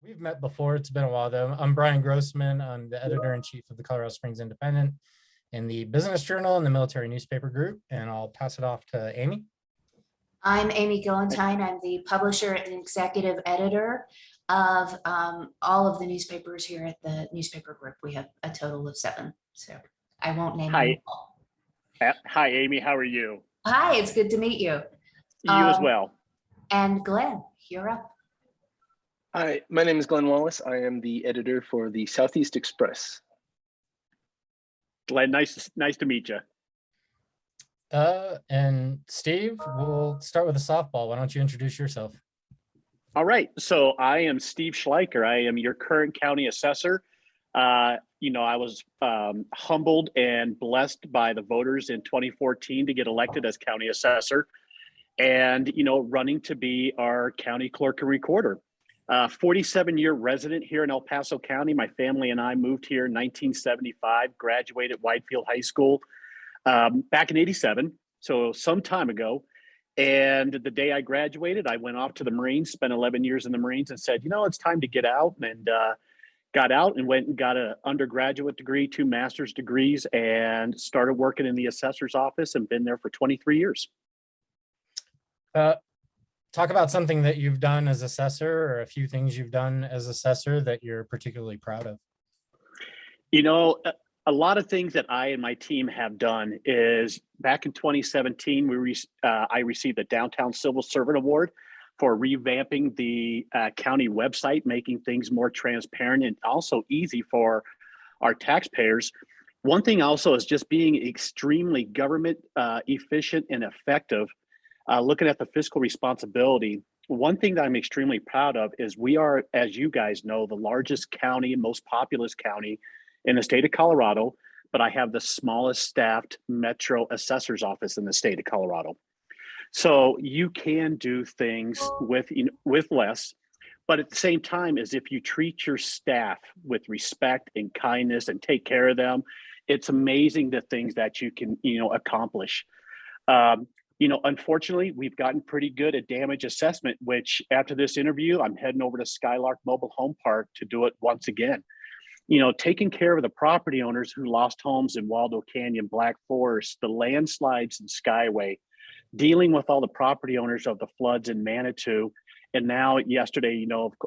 We've met before. It's been a while though. I'm Brian Grossman. I'm the editor-in-chief of the Colorado Springs Independent in the Business Journal and the Military Newspaper Group, and I'll pass it off to Amy. I'm Amy Gillentine. I'm the publisher and executive editor of all of the newspapers here at the newspaper group. We have a total of 7, so I won't name them Hi, all. hi, Amy. How are you? Hi, it's good to meet you. You as well. And Glenn, you're up. Hi, my name is Glenn Wallace. I am the editor for the Southeast Express. Glenn, nice to meet you. And Steve, we'll start with a softball. Why don't you introduce yourself? All right. So I am Steve Schleiker. I am your current county assessor. I was humbled and blessed by the voters in 2014 to get elected as county assessor and, running to be our county clerk and recorder. 47-year resident here in El Paso County. My family and I moved here in 1975, graduated Whitefield High School back in '87, so some time ago. And the day I graduated, I went off to the Marines, spent 11 years in the Marines, and said, it's time to get out. And got out and went and got an undergraduate degree, 2 master's degrees, and started working in the assessor's office and been there for 23 years. Talk about something that you've done as assessor, or a few things you've done as assessor that you're particularly proud of. A lot of things that I and my team have done is back in 2017, I received the Downtown Civil Servant Award for revamping the county website, making things more transparent and also easy for our taxpayers. One thing also is just being extremely government efficient and effective. Looking at the fiscal responsibility, one thing that I'm extremely proud of is we are, as you guys know, the largest county and most populous county in the state of Colorado, but I have the smallest staffed metro assessor's office in the state of Colorado. So you can do things with less, but at the same time, as if you treat your staff with respect and kindness and take care of them, it's amazing the things that you can, accomplish. Unfortunately, we've gotten pretty good at damage assessment, which after this interview, I'm heading over to Skylark Mobile Home Park to do it once again. Taking care of the property owners who lost homes in Waldo Canyon, Black Forest, the landslides in Skyway, dealing with all the property owners of the floods in Manitou. And now yesterday,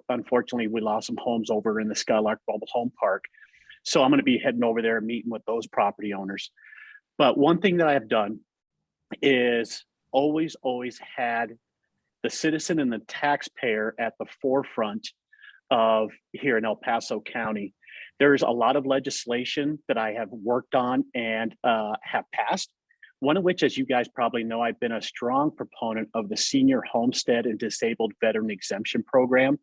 unfortunately, we lost some homes over in the Skylark Mobile Home Park. So I'm going to be heading over there and meeting with those property owners. But one thing that I have done is always had the citizen and the taxpayer at the forefront of here in El Paso County. There's a lot of legislation that I have worked on and have passed. One of which, as you guys probably know, I've been a strong proponent of the Senior Homestead and Disabled Veteran Exemption Program.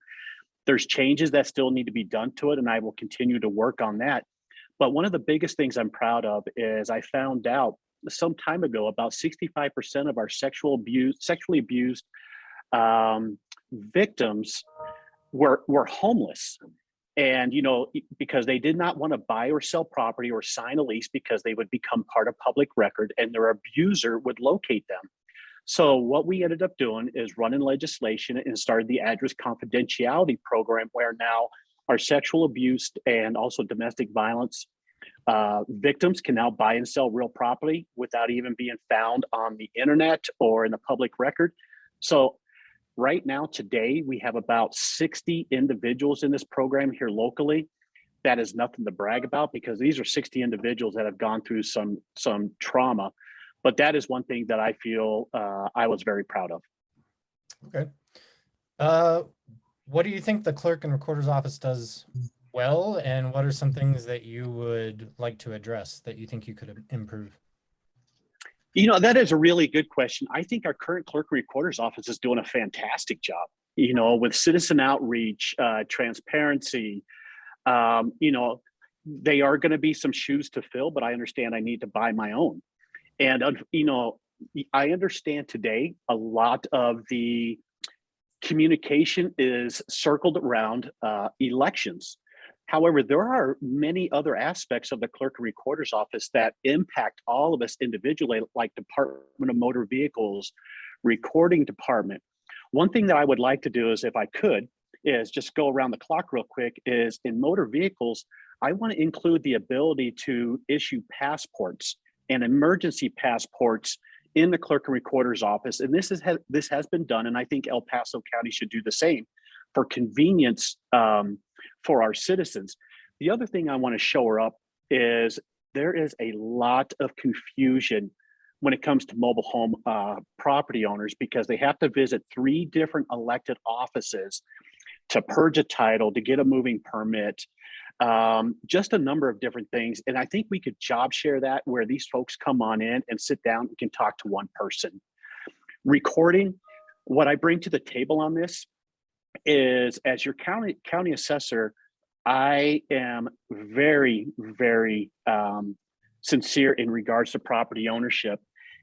There's changes that still need to be done to it, and I will continue to work on that. But one of the biggest things I'm proud of is I found out some time ago about 65% of our sexually abused victims were homeless. And, because they did not want to buy or sell property or sign a lease because they would become part of public record and their abuser would locate them. So what we ended up doing is running legislation and started the address confidentiality program, where now our sexual abuse and also domestic violence victims can now buy and sell real property without even being found on the internet or in the public record. So right now, today, we have about 60 individuals in this program here locally. That is nothing to brag about, because these are 60 individuals that have gone through some trauma. But that is one thing that I feel I was very proud of. Okay. What do you think the clerk and recorder's office does well, and what are some things that you would like to address that you think you could improve? That is a really good question. I think our current clerk recorder's office is doing a fantastic job, with citizen outreach, transparency. They are going to be some shoes to fill, but I understand I need to buy my own. And, I understand today a lot of the communication is circled around elections. However, there are many other aspects of the clerk and recorder's office that impact all of us individually, like Department of Motor Vehicles, recording department. One thing that I would like to do is, if I could, is just go around the clock real quick, is in motor vehicles, I want to include the ability to issue passports and emergency passports in the clerk and recorder's office. And this has been done, and I think El Paso County should do the same for convenience for our citizens. The other thing I want to show up is there is a lot of confusion when it comes to mobile home property owners, because they have to visit 3 different elected offices to purge a title, to get a moving permit, just a number of different things. And I think we could job share that, where these folks come on in and sit down and can talk to one person. Recording, what I bring to the table on this is, as your county assessor, I am very, very sincere in regards to property ownership.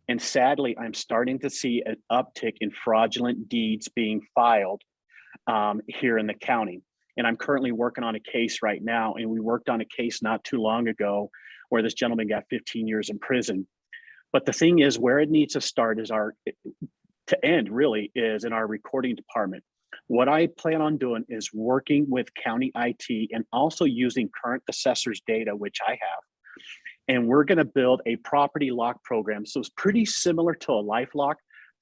And sadly, I'm starting to see an uptick in fraudulent deeds being filed here in the county. And I'm currently working on a case right now. And we worked on a case not too long ago where this gentleman got 15 years in prison. But the thing is, where it needs to start is to end really is in our recording department. What I plan on doing is working with county IT and also using current assessors data, which I have. And we're going to build a property lock program. So it's pretty similar to a life lock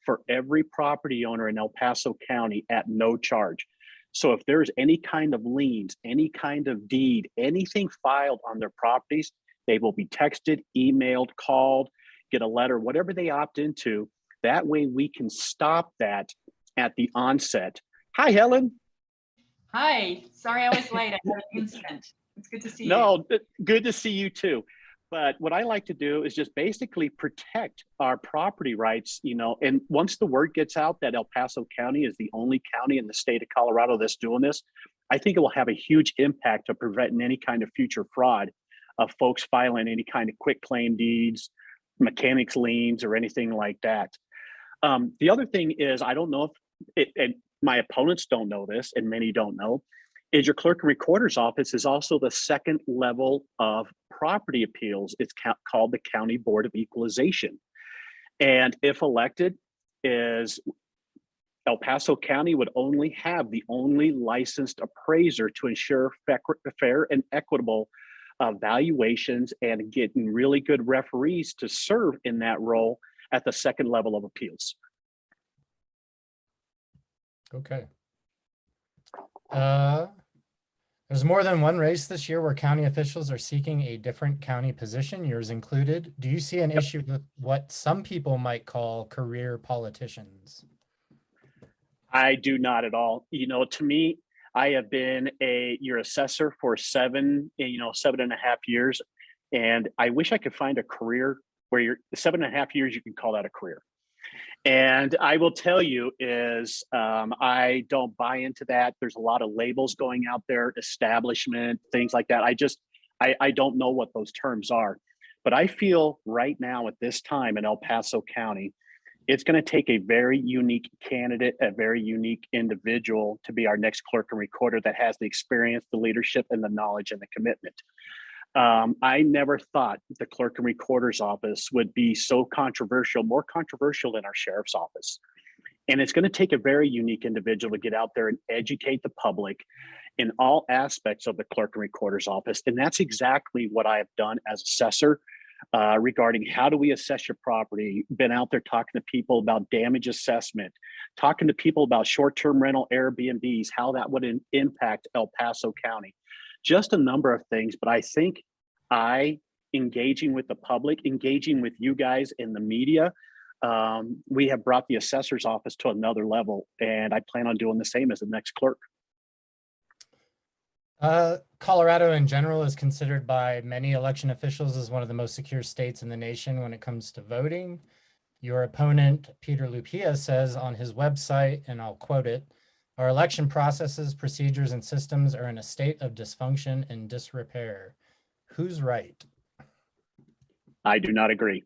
for every property owner in El Paso County at no charge. So if there's any kind of liens, any kind of deed, anything filed on their properties, they will be texted, emailed, called, get a letter, whatever they opt into. That way we can stop that at the onset. Hi, Helen. Hi, sorry I was late. I had an incident. It's good to see you. No, good to see you too. But what I like to do is just basically protect our property rights, and once the word gets out that El Paso County is the only county in the state of Colorado that's doing this, I think it will have a huge impact of preventing any kind of future fraud of folks filing any kind of quick claim deeds, mechanics liens, or anything like that. The other thing is, I don't know if and my opponents don't know this, and many don't know, is your clerk and recorder's office is also the second level of property appeals. It's called the County Board of Equalization. And if elected, is El Paso County would only have the only licensed appraiser to ensure fair and equitable valuations and getting really good referees to serve in that role at the second level of appeals. Okay. There's more than one race this year where county officials are seeking a different county position, yours included. Do you see an issue with what some people might call career politicians? I do not at all. To me, I have been your assessor for 7.5 years. And I wish I could find a career where you're 7.5 years, you can call that a career. And I will tell you is I don't buy into that. There's a lot of labels going out there, establishment, things like that. I don't know what those terms are. But I feel right now at this time in El Paso County, it's going to take a very unique candidate, a very unique individual to be our next clerk and recorder that has the experience, the leadership, and the knowledge and the commitment. I never thought the clerk and recorder's office would be so controversial, more controversial than our sheriff's office. And it's going to take a very unique individual to get out there and educate the public in all aspects of the clerk and recorder's office. And that's exactly what I have done as assessor regarding how do we assess your property, been out there talking to people about damage assessment, talking to people about short-term rental Airbnbs, how that would impact El Paso County. Just a number of things, but I think engaging with the public, engaging with you guys in the media, we have brought the assessor's office to another level, and I plan on doing the same as the next clerk. Colorado in general is considered by many election officials as one of the most secure states in the nation when it comes to voting. Your opponent, Peter Lupia, says on his website, and I'll quote it, "Our election processes, procedures, and systems are in a state of dysfunction and disrepair." Who's right? I do not agree.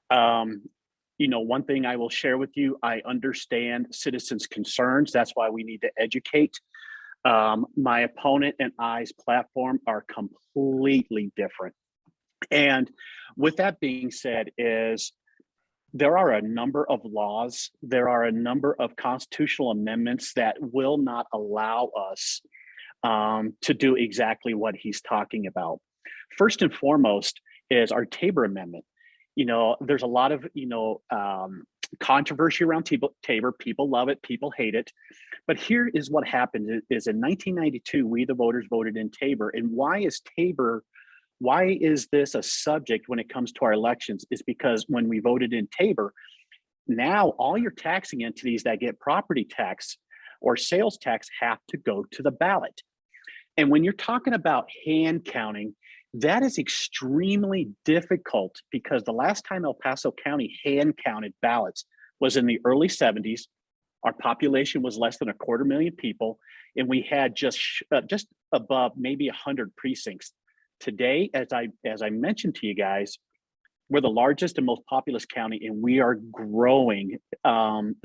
One thing I will share with you, I understand citizens' concerns. That's why we need to educate. My opponent and I's platform are completely different. And with that being said, is there are a number of laws, there are a number of constitutional amendments that will not allow us to do exactly what he's talking about. First and foremost is our Tabor Amendment. You know, there's a lot of, controversy around Tabor. People love it, people hate it. But here is what happened is in 1992, we the voters voted in Tabor. And why is this a subject when it comes to our elections? Is because when we voted in Tabor, now all your taxing entities that get property tax or sales tax have to go to the ballot. And when you're talking about hand counting, that is extremely difficult because the last time El Paso County hand counted ballots was in the early 70s. Our population was less than 250,000 people, and we had just above maybe 100 precincts. Today, as I mentioned to you guys, we're the largest and most populous county, and we are growing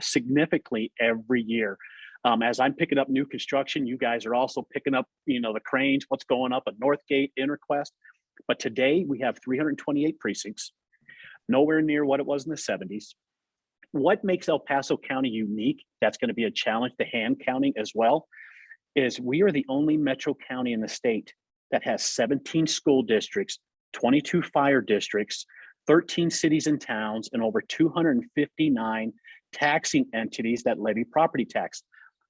significantly every year. As I'm picking up new construction, you guys are also picking up, the cranes, what's going up at Northgate, Interquest. But today we have 328 precincts, nowhere near what it was in the 70s. What makes El Paso County unique, that's going to be a challenge to hand counting as well, is we are the only metro county in the state that has 17 school districts, 22 fire districts, 13 cities and towns, and over 259 taxing entities that levy property tax.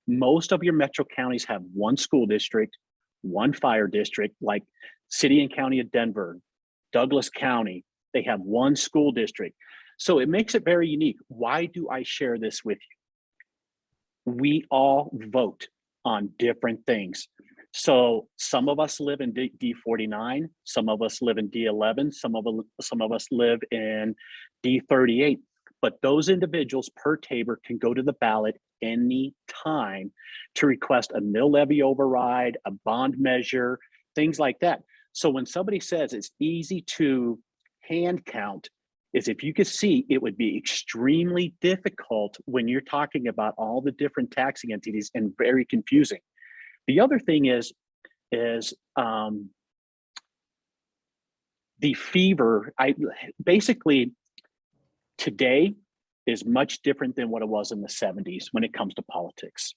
Most of your metro counties have one school district, one fire district, like City and County of Denver, Douglas County, they have one school district. So it makes it very unique. Why do I share this with you? We all vote on different things. So some of us live in D49, some of us live in D11, some of us live in D38. But those individuals per Tabor can go to the ballot any time to request a mill levy override, a bond measure, things like that. So when somebody says it's easy to hand count, is if you could see, it would be extremely difficult when you're talking about all the different taxing entities and very confusing. The other thing is the fever. Basically today is much different than what it was in the 70s when it comes to politics.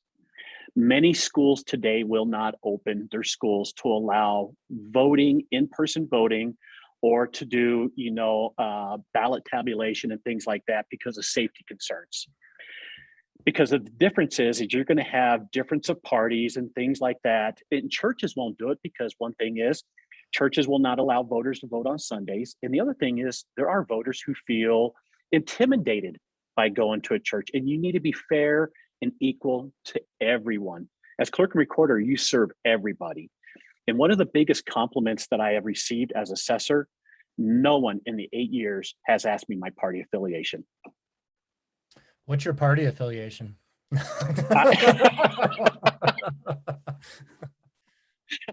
Many schools today will not open their schools to allow voting, in-person voting, or to do, ballot tabulation and things like that because of safety concerns. Because of the difference is you're going to have difference of parties and things like that. And churches won't do it because one thing is churches will not allow voters to vote on Sundays. And the other thing is there are voters who feel intimidated by going to a church, and you need to be fair and equal to everyone. As clerk and recorder, you serve everybody. And one of the biggest compliments that I have received as assessor, no one in the 8 years has asked me my party affiliation. What's your party affiliation?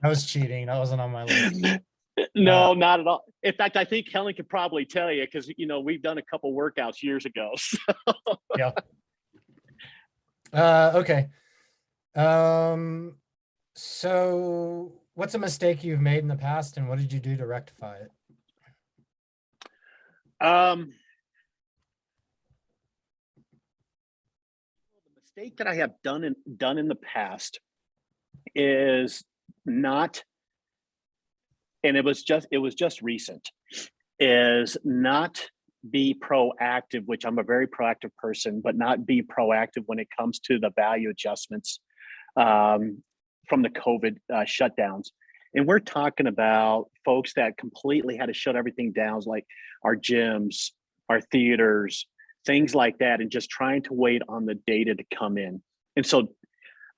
I was cheating. That wasn't on my list. No, not at all. In fact, I think Helen could probably tell you because, we've done a couple workouts years ago. So. Yeah. Okay. So what's a mistake you've made in the past and what did you do to rectify it? The mistake that I have done in the past is not, and it was just recent, is not be proactive, which I'm a very proactive person, but not be proactive when it comes to the value adjustments from the COVID shutdowns. And we're talking about folks that completely had to shut everything down, like our gyms, our theaters, things like that, and just trying to wait on the data to come in. And so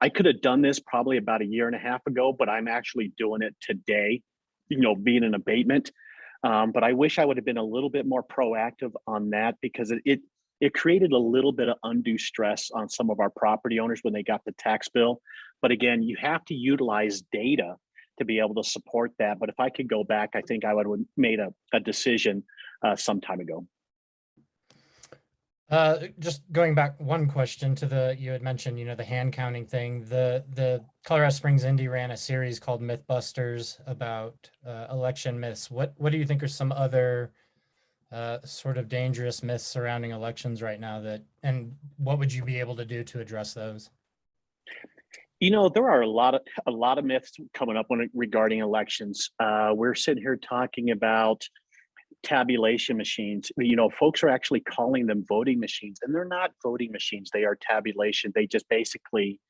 I could have done this probably about a year and a half ago, but I'm actually doing it today, being an abatement. But I wish I would have been a little bit more proactive on that because it created a little bit of undue stress on some of our property owners when they got the tax bill. But again, you have to utilize data to be able to support that. But if I could go back, I think I would have made a decision some time ago. Just going back one question to you had mentioned, the hand counting thing. The Colorado Springs Indy ran a series called Mythbusters about election myths. What do you think are some other sort of dangerous myths surrounding elections right now and what would you be able to do to address those? You know, there are a lot of myths coming up regarding elections. We're sitting here talking about tabulation machines. You know, folks are actually calling them voting machines, and they're not voting machines. They are tabulation. They just basically,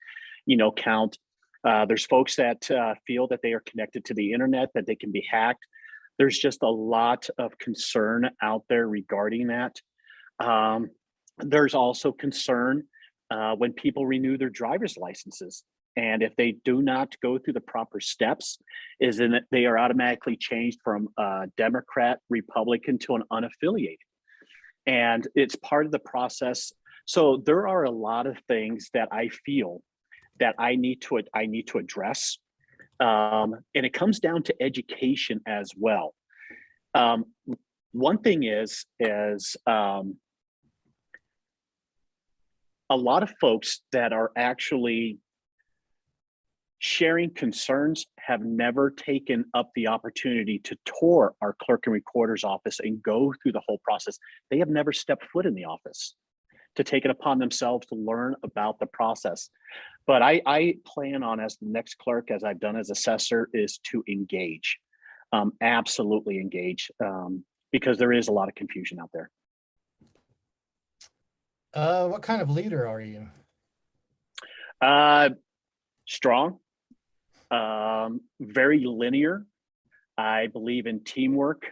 count. There's folks that feel that they are connected to the internet, that they can be hacked. There's just a lot of concern out there regarding that. There's also concern when people renew their driver's licenses. And if they do not go through the proper steps, is in that they are automatically changed from a Democrat, Republican to an unaffiliated. And it's part of the process. So there are a lot of things that I feel that I need to address. And it comes down to education as well. One thing is a lot of folks that are actually sharing concerns have never taken up the opportunity to tour our clerk and recorder's office and go through the whole process. They have never stepped foot in the office to take it upon themselves to learn about the process. But I plan on, as the next clerk, as I've done as assessor, is to engage, absolutely engage, because there is a lot of confusion out there. What kind of leader are you? Strong, very linear. I believe in teamwork.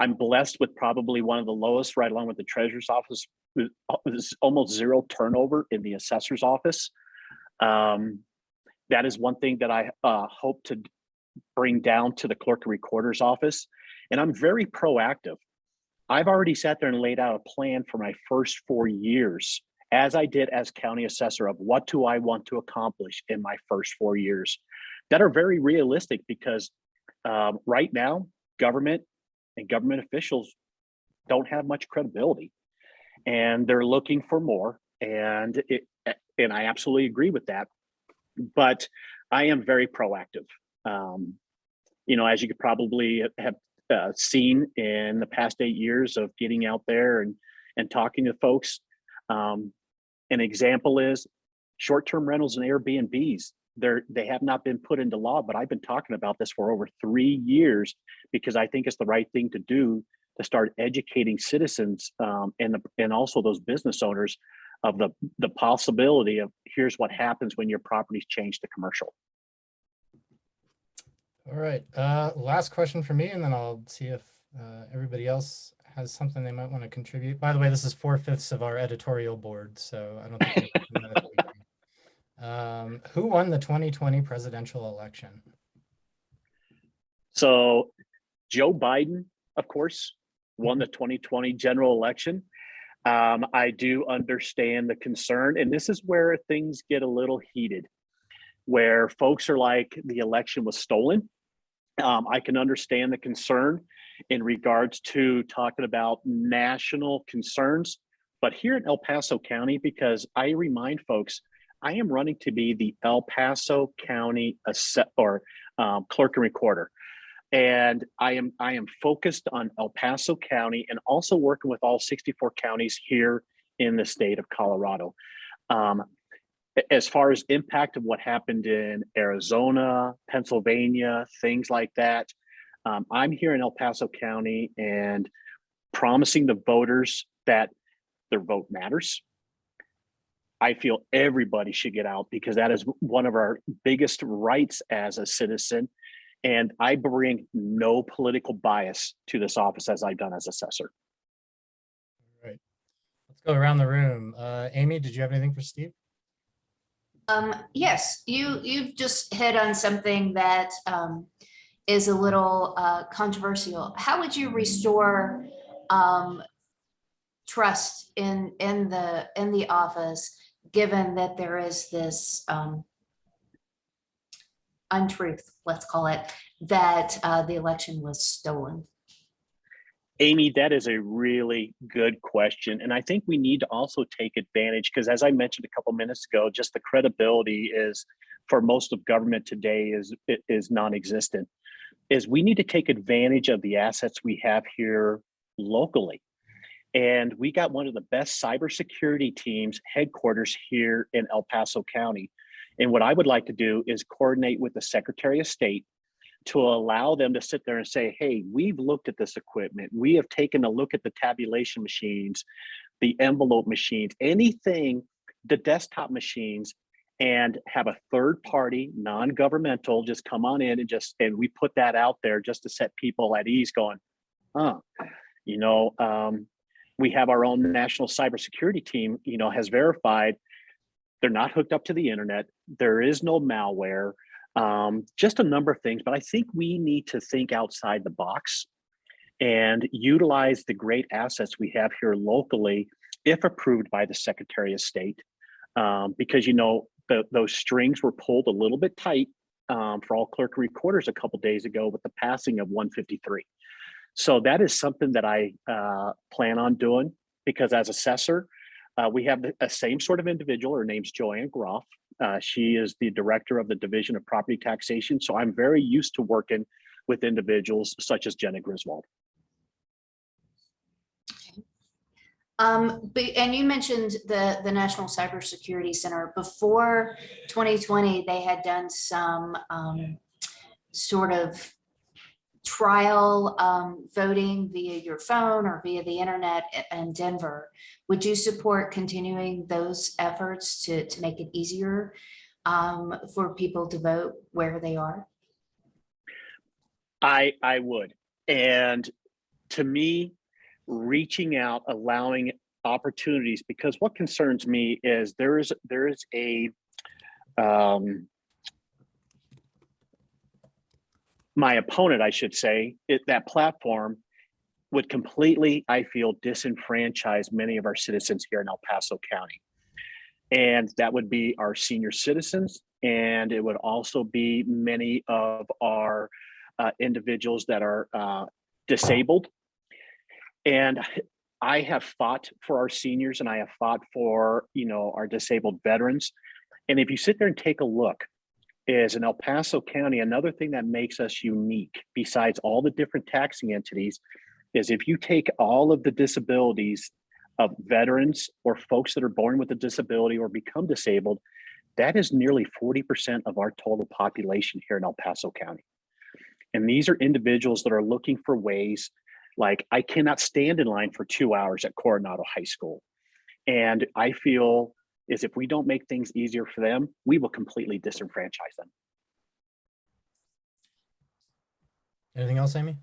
I'm blessed with probably one of the lowest, right along with the treasurer's office, there's almost zero turnover in the assessor's office. That is one thing that I hope to bring down to the clerk and recorder's office. And I'm very proactive. I've already sat there and laid out a plan for my first 4 years, as I did as county assessor, of what do I want to accomplish in my first 4 years, that are very realistic, because right now, government and government officials don't have much credibility, and they're looking for more. And I absolutely agree with that. But I am very proactive. As you could probably have seen in the past 8 years of getting out there and talking to folks. An example is short-term rentals and Airbnbs. They have not been put into law, but I've been talking about this for over 3 years, because I think it's the right thing to do, to start educating citizens and also those business owners of the possibility of, here's what happens when your property's changed to commercial. All right. Last question for me, and then I'll see if everybody else has something they might want to contribute. By the way, this is 4/5 of our editorial board, so I don't think who won the 2020 presidential election? So Joe Biden, of course, won the 2020 general election. I do understand the concern, and this is where things get a little heated, where folks are like, the election was stolen. I can understand the concern in regards to talking about national concerns, but here in El Paso County, because I remind folks, I am running to be the El Paso County clerk and recorder. And I am focused on El Paso County, and also working with all 64 counties here in the state of Colorado. As far as impact of what happened in Arizona, Pennsylvania, things like that, I'm here in El Paso County and promising the voters that their vote matters. I feel everybody should get out, because that is one of our biggest rights as a citizen. And I bring no political bias to this office, as I've done as assessor. All right. Let's go around the room. Amy, did you have anything for Steve? Yes, you've just hit on something that is a little controversial. How would you restore trust in the office, given that there is this untruth, let's call it, that the election was stolen? Amy, that is a really good question. And I think we need to also take advantage, because as I mentioned a couple minutes ago, just the credibility is, for most of government today, is non-existent. Is we need to take advantage of the assets we have here locally. And we got one of the best cybersecurity teams headquarters here in El Paso County. And what I would like to do is coordinate with the Secretary of State to allow them to sit there and say, hey, we've looked at this equipment. We have taken a look at the tabulation machines, the envelope machines, anything, the desktop machines, and have a third party, non-governmental, just come on in and we put that out there just to set people at ease going, we have our own national cybersecurity team, has verified they're not hooked up to the internet. There is no malware, just a number of things. But I think we need to think outside the box and utilize the great assets we have here locally, if approved by the Secretary of State, because, those strings were pulled a little bit tight for all clerk and recorders a couple days ago with the passing of 153. So that is something that I plan on doing, because as assessor, we have the same sort of individual. Her name's Joanne Groff. She is the director of the Division of Property Taxation. So I'm very used to working with individuals such as Jenna Griswold. And you mentioned the National Cybersecurity Center. Before 2020, they had done some sort of trial voting via your phone or via the internet in Denver. Would you support continuing those efforts to make it easier for people to vote where they are? I would. And to me, reaching out, allowing opportunities, because what concerns me is there is a my opponent, I should say, that platform would completely, I feel, disenfranchise many of our citizens here in El Paso County. And that would be our senior citizens. And it would also be many of our individuals that are disabled. And I have fought for our seniors, and I have fought for, our disabled veterans. And if you sit there and take a look, is in El Paso County, another thing that makes us unique, besides all the different taxing entities, is if you take all of the disabilities of veterans or folks that are born with a disability or become disabled, that is nearly 40% of our total population here in El Paso County. And these are individuals that are looking for ways, like I cannot stand in line for 2 hours at Coronado High School. And I feel is if we don't make things easier for them, we will completely disenfranchise them. Anything else, Amy?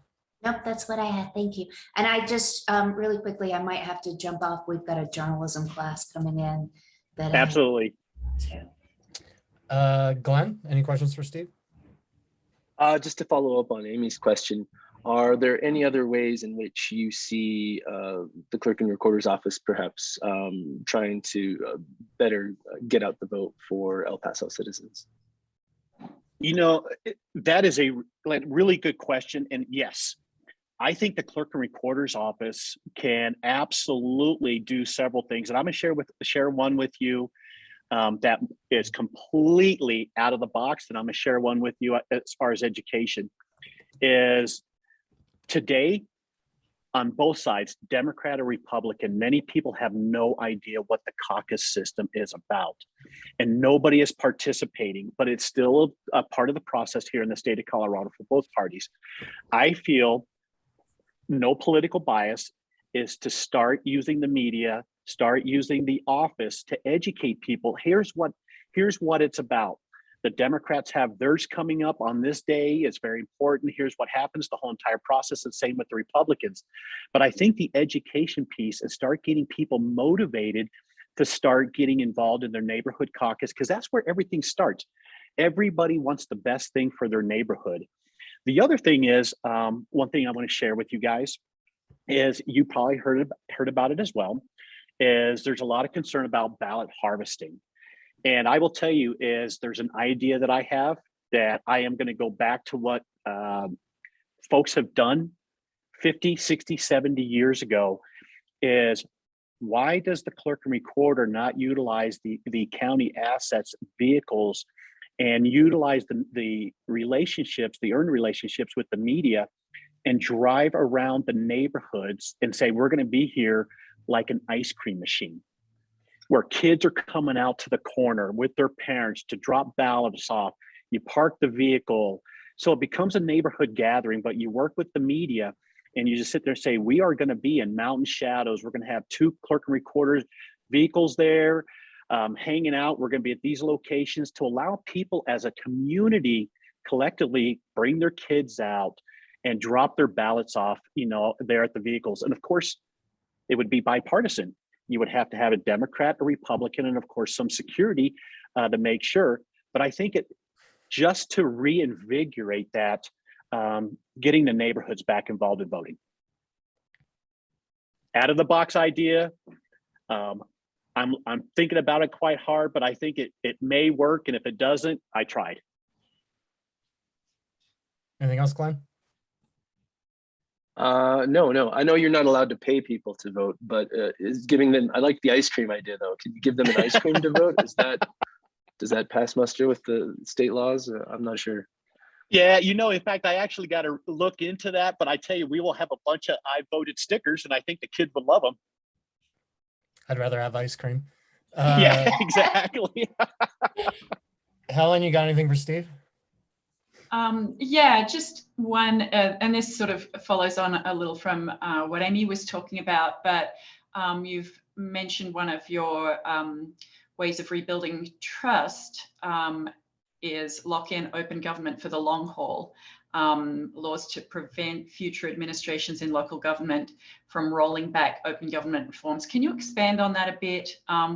Nope, that's what I had. Thank you. And I just really quickly, I might have to jump off. We've got a journalism class coming in. That Absolutely. Glenn, any questions for Steve? Just to follow up on Amy's question, are there any other ways in which you see the clerk and recorder's office perhaps trying to better get out the vote for El Paso citizens? That is a really good question. And yes, I think the clerk and recorder's office can absolutely do several things. And I'm going to share one with you that is completely out of the box. And I'm going to share one with you as far as education is today on both sides, Democrat or Republican, many people have no idea what the caucus system is about. And nobody is participating, but it's still a part of the process here in the state of Colorado for both parties. I feel no political bias is to start using the media, start using the office to educate people. Here's what it's about. The Democrats have theirs coming up on this day. It's very important. Here's what happens, the whole entire process, and same with the Republicans. But I think the education piece and start getting people motivated to start getting involved in their neighborhood caucus, because that's where everything starts. Everybody wants the best thing for their neighborhood. The other thing is, one thing I want to share with you guys is you probably heard about it as well, is there's a lot of concern about ballot harvesting. And I will tell you is there's an idea that I have that I am going to go back to what folks have done 50, 60, 70 years ago is why does the clerk and recorder not utilize the county assets, vehicles, and utilize the relationships, the earned relationships with the media and drive around the neighborhoods and say, we're going to be here like an ice cream machine, where kids are coming out to the corner with their parents to drop ballots off. You park the vehicle. So it becomes a neighborhood gathering, but you work with the media and you just sit there and say, we are going to be in mountain shadows. We're going to have 2 clerk and recorders vehicles there hanging out. We're going to be at these locations to allow people as a community collectively bring their kids out and drop their ballots off, there at the vehicles. And of course, it would be bipartisan. You would have to have a Democrat, a Republican, and of course some security to make sure. But I think it just to reinvigorate that, getting the neighborhoods back involved in voting. Out of the box idea. I'm thinking about it quite hard, but I think it may work. And if it doesn't, I tried. Anything else, Glenn? No. I know you're not allowed to pay people to vote, but is giving them, I like the ice cream idea though. Can you give them an ice cream to vote? Does that pass muster with the state laws? I'm not sure. Yeah, in fact, I actually got to look into that, but I tell you, we will have a bunch of I voted stickers and I think the kids would love them. I'd rather have ice cream. Yeah, exactly. Helen, you got anything for Steve? Yeah, just one, and this sort of follows on a little from what Amy was talking about, but you've mentioned one of your ways of rebuilding trust is lock in open government for the long haul. Laws to prevent future administrations in local government from rolling back open government reforms. Can you expand on that a bit?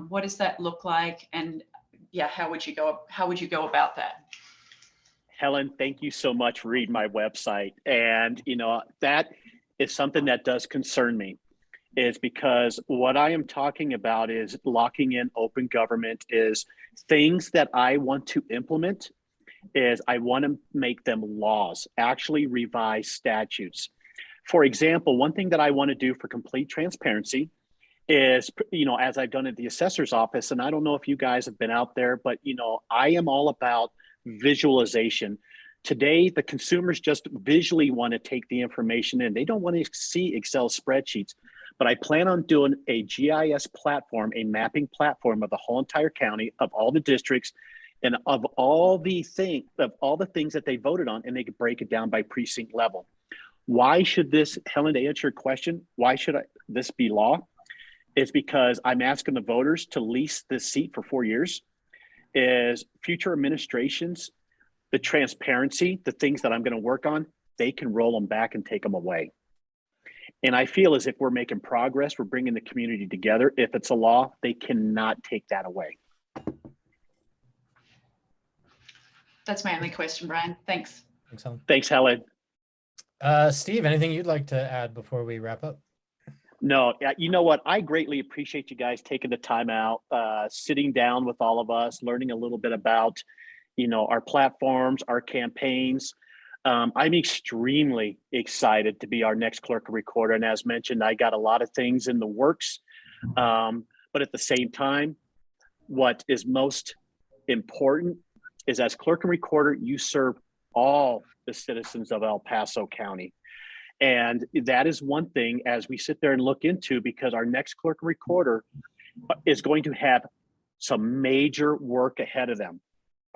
What does that look like? And yeah, how would you go about that? Helen, thank you so much for reading my website. And, that is something that does concern me, is because what I am talking about is locking in open government is things that I want to implement is I want to make them laws, actually revise statutes. For example, one thing that I want to do for complete transparency is, as I've done at the assessor's office, and I don't know if you guys have been out there, but, I am all about visualization. Today, the consumers just visually want to take the information in. They don't want to see Excel spreadsheets, but I plan on doing a GIS platform, a mapping platform of the whole entire county, of all the districts, and of all the things that they voted on, and they could break it down by precinct level. Why should this, Helen, to answer your question, why should this be law? It's because I'm asking the voters to lease this seat for 4 years. Is future administrations, the transparency, the things that I'm going to work on, they can roll them back and take them away. And I feel as if we're making progress, we're bringing the community together. If it's a law, they cannot take that away. That's my only question, Brian. Thanks. Thanks, Helen. Thanks, Helen. Steve, anything you'd like to add before we wrap up? No, you know what? I greatly appreciate you guys taking the time out, sitting down with all of us, learning a little bit about, our platforms, our campaigns. I'm extremely excited to be our next clerk and recorder. And as mentioned, I got a lot of things in the works. But at the same time, what is most important is as clerk and recorder, you serve all the citizens of El Paso County. And that is one thing as we sit there and look into, because our next clerk and recorder is going to have some major work ahead of them.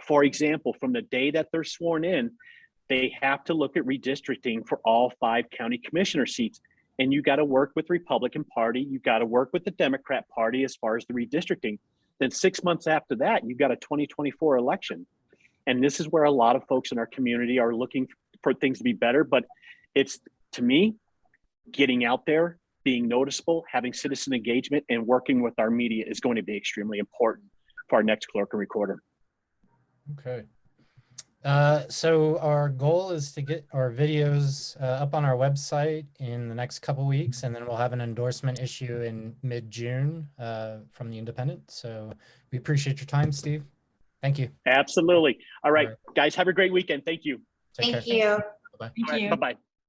For example, from the day that they're sworn in, they have to look at redistricting for all 5 county commissioner seats. And you got to work with the Republican Party. You got to work with the Democrat Party as far as the redistricting. Then 6 months after that, you've got a 2024 election. And this is where a lot of folks in our community are looking for things to be better. But it's, to me, getting out there, being noticeable, having citizen engagement, and working with our media is going to be extremely important for our next clerk and recorder. Okay. So our goal is to get our videos up on our website in the next couple weeks, and then we'll have an endorsement issue in mid-June from the Independent. So we appreciate your time, Steve. Thank you. Absolutely. All right, All right. guys, have a great weekend. Thank you. Take care. Thank you. Bye-bye. Thank you. Bye-bye.